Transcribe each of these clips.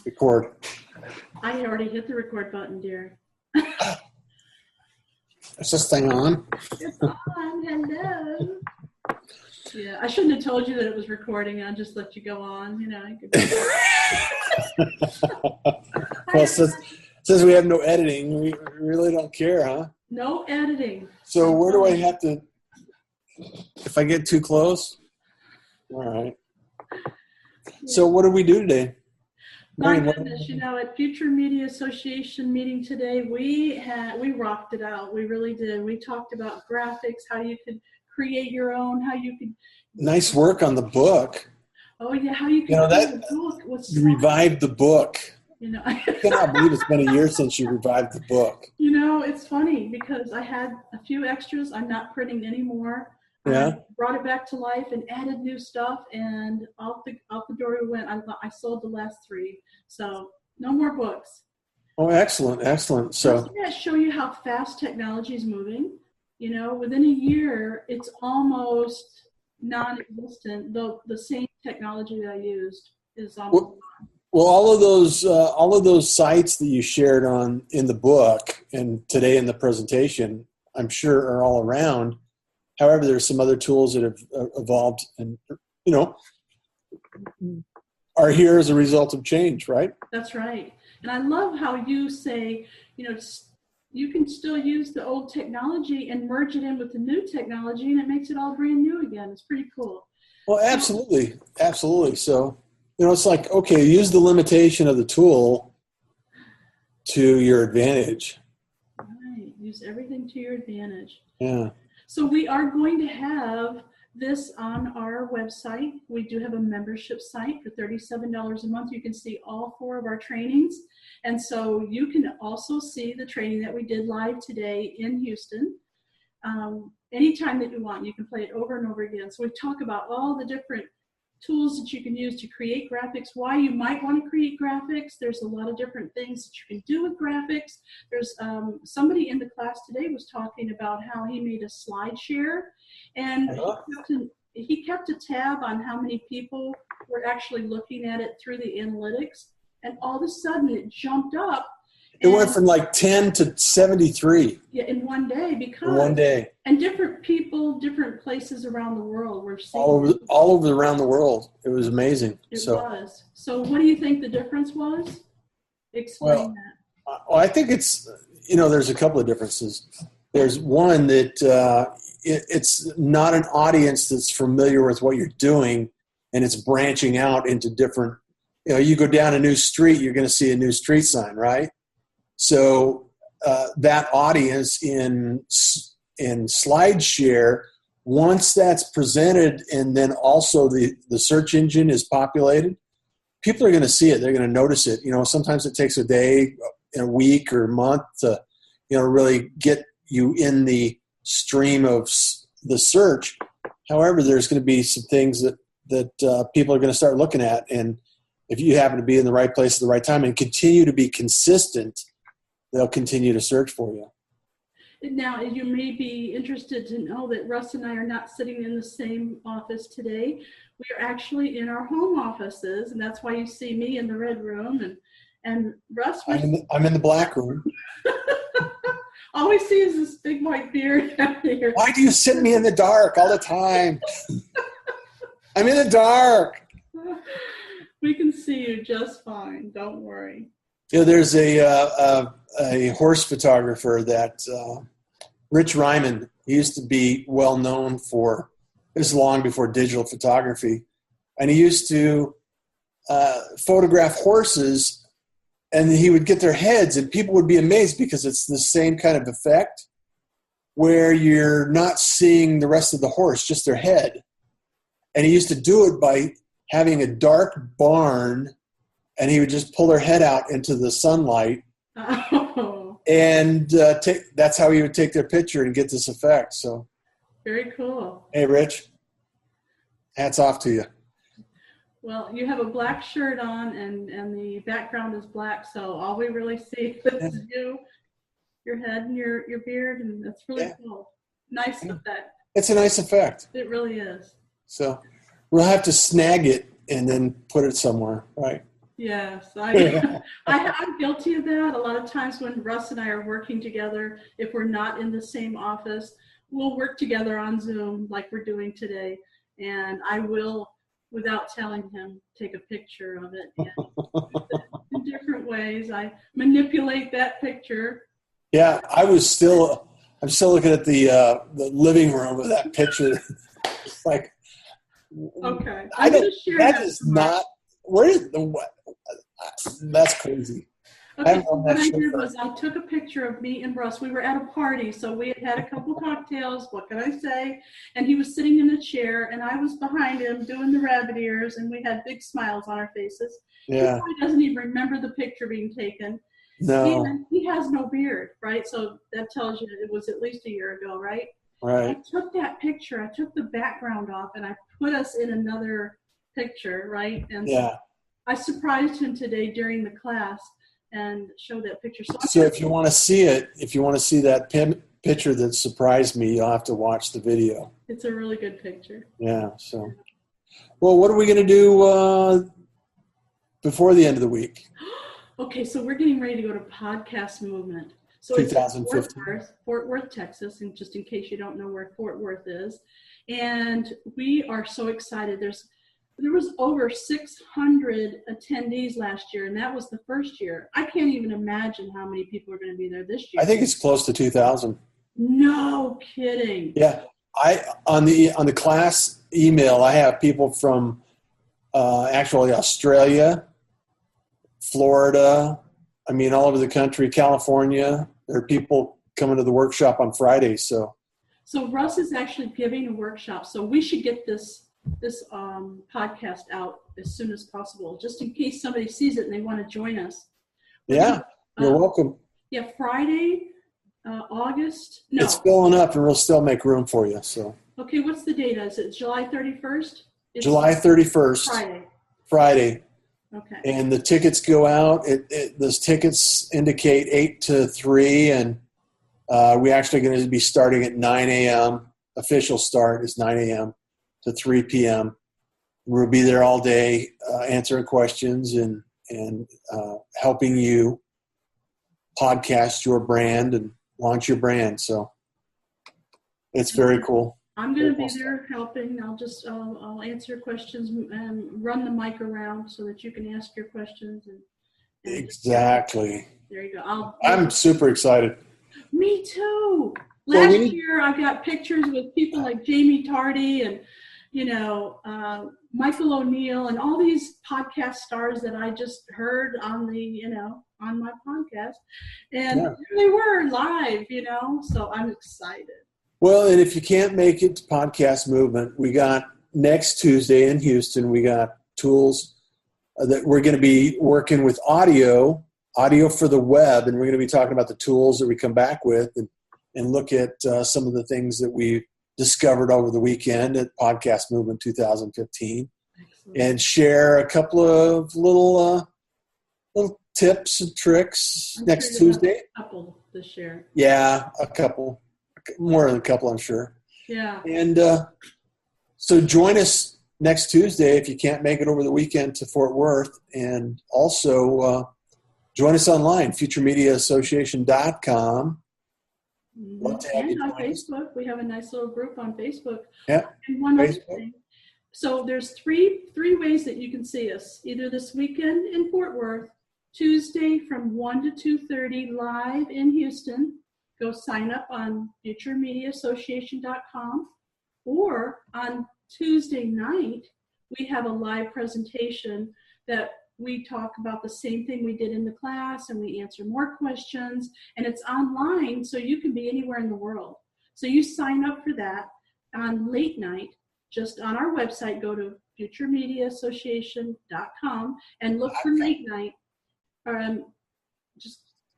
Record. I already hit the record button, dear. Is this thing on? It's on. Hello. Yeah, I shouldn't have told you that it was recording. I just let you go on. You know. Well, since we have no editing, we really don't care, huh? No editing. So where do I have to? If I get too close? All right. So what did we do today? My goodness, at Future Media Association meeting today, we rocked it out. We really did. We talked about graphics, how you could create your own, how you could. Nice work on the book. Oh yeah, how you could create a book. You revived the book. I cannot believe it's been a year since you revived the book. It's funny because I had a few extras. I'm not printing anymore. Yeah. I brought it back to life and added new stuff, and out the door we went. I sold the last 3, so no more books. Oh, excellent. So doesn't that show you how fast technology is moving? Within a year, it's almost non-existent. Though the same technology that I used is almost. Well, all of those sites that you shared in the book and today in the presentation, I'm sure are all around. However, there's some other tools that have evolved and, are here as a result of change, right? That's right. And I love how you say, you can still use the old technology and merge it in with the new technology, and it makes it all brand new again. It's pretty cool. Well, absolutely. Absolutely. So, it's like, okay, use the limitation of the tool to your advantage. Right. Use everything to your advantage. Yeah. So we are going to have this on our website. We do have a membership site for $37 a month. You can see all 4 of our trainings. And so you can also see the training that we did live today in Houston. Anytime that you want, you can play it over and over again. So we talk about all the different tools that you can use to create graphics, why you might want to create graphics. There's a lot of different things that you can do with graphics. There's somebody in the class today was talking about how he made a slide share, and he kept a tab on how many people were actually looking at it through the analytics, and all of a sudden it jumped up. It went from like 10 to 73. Yeah, in one day. And different people, different places around the world were seeing all over around the world. It was amazing. It was. So what do you think the difference was? Explain that. Well, I think it's, there's a couple of differences. There's one that it's not an audience that's familiar with what you're doing, and it's branching out into different, you go down a new street, you're going to see a new street sign, right? So that audience in SlideShare, once that's presented and then also the search engine is populated, people are going to see it. They're going to notice it. Sometimes it takes a day, a week, or a month to, really get you in the stream of the search. However, there's going to be some things that people are going to start looking at. And if you happen to be in the right place at the right time and continue to be consistent, they'll continue to search for you. Now, you may be interested to know that Russ and I are not sitting in the same office today. We are actually in our home offices, and that's why you see me in the red room. And Russ, I'm in the black room. All we see is this big white beard out here. Why do you sit me in the dark all the time? I'm in the dark. We can see you just fine. Don't worry. There's a horse photographer that Rich Ryman. He used to be well known for. This long before digital photography, and he used to photograph horses, and he would get their heads, and people would be amazed because it's the same kind of effect where you're not seeing the rest of the horse, just their head. And he used to do it by having a dark barn, and he would just pull their head out into the sunlight. Oh. And that's how he would take their picture and get this effect. So, very cool. Hey, Rich, hats off to you. Well, you have a black shirt on, and the background is black, so all we really see is you, your head, and your beard, and that's really cool. Nice effect. It's a nice effect. It really is. So we'll have to snag it and then put it somewhere, right? Yes, I'm guilty of that. A lot of times when Russ and I are working together, if we're not in the same office, we'll work together on Zoom like we're doing today. And I will, without telling him, take a picture of it. And in different ways, I manipulate that picture. Yeah, I'm still looking at the living room of that picture. It's like, okay, I don't. That is not. Where is the what? That's crazy. Okay, so what I did was I took a picture of me and Russ. We were at a party, so we had a couple cocktails. What can I say? And he was sitting in a chair, and I was behind him doing the rabbit ears, and we had big smiles on our faces. Yeah. He probably doesn't even remember the picture being taken. No. And he has no beard, right? So that tells you it was at least a year ago, right? Right. I took that picture. I took the background off, and I put us in another picture, right? And yeah. I surprised him today during the class and showed that picture. So if you want to see it, if you want to see that picture that surprised me, you'll have to watch the video. It's a really good picture. Yeah. So, well, what are we going to do before the end of the week? Okay, so we're getting ready to go to Podcast Movement. So 2015. It's Fort Worth, Texas, and just in case you don't know where Fort Worth is. And we are so excited. There was over 600 attendees last year, and that was the first year. I can't even imagine how many people are going to be there this year. I think it's close to 2,000. No kidding. Yeah, on the class email, I have people from actually Australia, Florida. I mean, all over the country, California. There are people coming to the workshop on Friday. So Russ is actually giving a workshop. So we should get this podcast out as soon as possible, just in case somebody sees it and they want to join us. Yeah, you're welcome. Yeah, Friday, August. No. It's filling up, and we'll still make room for you. So. Okay, what's the date? Is it July 31st? July 31st. Friday. Okay. And the tickets go out. Those tickets indicate 8 to 3, and we're actually going to be starting at 9 a.m. Official start is 9 a.m. to 3 p.m. We'll be there all day answering questions and helping you podcast your brand and launch your brand. So it's very cool. I'm going to be there helping. I'll answer questions and run the mic around so that you can ask your questions. And exactly. There you go. I'm super excited. Me too. Last year I got pictures with people like Jamie Tardy and Michael O'Neill and all these podcast stars that I just heard on my podcast, and here they were live, so I'm excited. Well, and if you can't make it to Podcast Movement, we got next Tuesday in Houston, we got tools that we're going to be working with audio for the web, and we're going to be talking about the tools that we come back with and look at some of the things that we discovered over the weekend at Podcast Movement 2015. Excellent. And share a couple of little tips and tricks next Tuesday. A couple this year. Yeah, a couple. More than a couple, I'm sure. Yeah. And so join us next Tuesday if you can't make it over the weekend to Fort Worth. And also join us online, futuremediaassociation.com. Love to have you on Facebook. We have a nice little group on Facebook. Yeah. And one other thing. So there's three ways that you can see us. Either this weekend in Fort Worth, Tuesday from 1 to 2:30 live in Houston. Go sign up on futuremediaassociation.com. Or on Tuesday night, we have a live presentation that we talk about the same thing we did in the class, and we answer more questions, and it's online, so you can be anywhere in the world. So you sign up for that on late night, just on our website, go to futuremediaassociation.com and look for late night.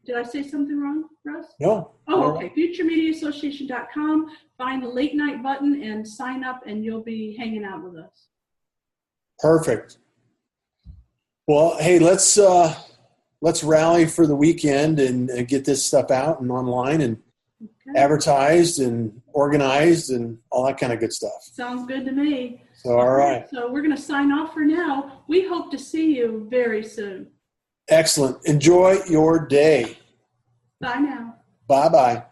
Did I say something wrong, Russ? No. Oh, okay. futuremediaassociation.com, find the late night button and sign up, and you'll be hanging out with us. Perfect. Well, hey, let's rally for the weekend and get this stuff out and online and advertised and organized and all that kind of good stuff. Sounds good to me. All right. So we're going to sign off for now. We hope to see you very soon. Excellent. Enjoy your day. Bye now. Bye-bye.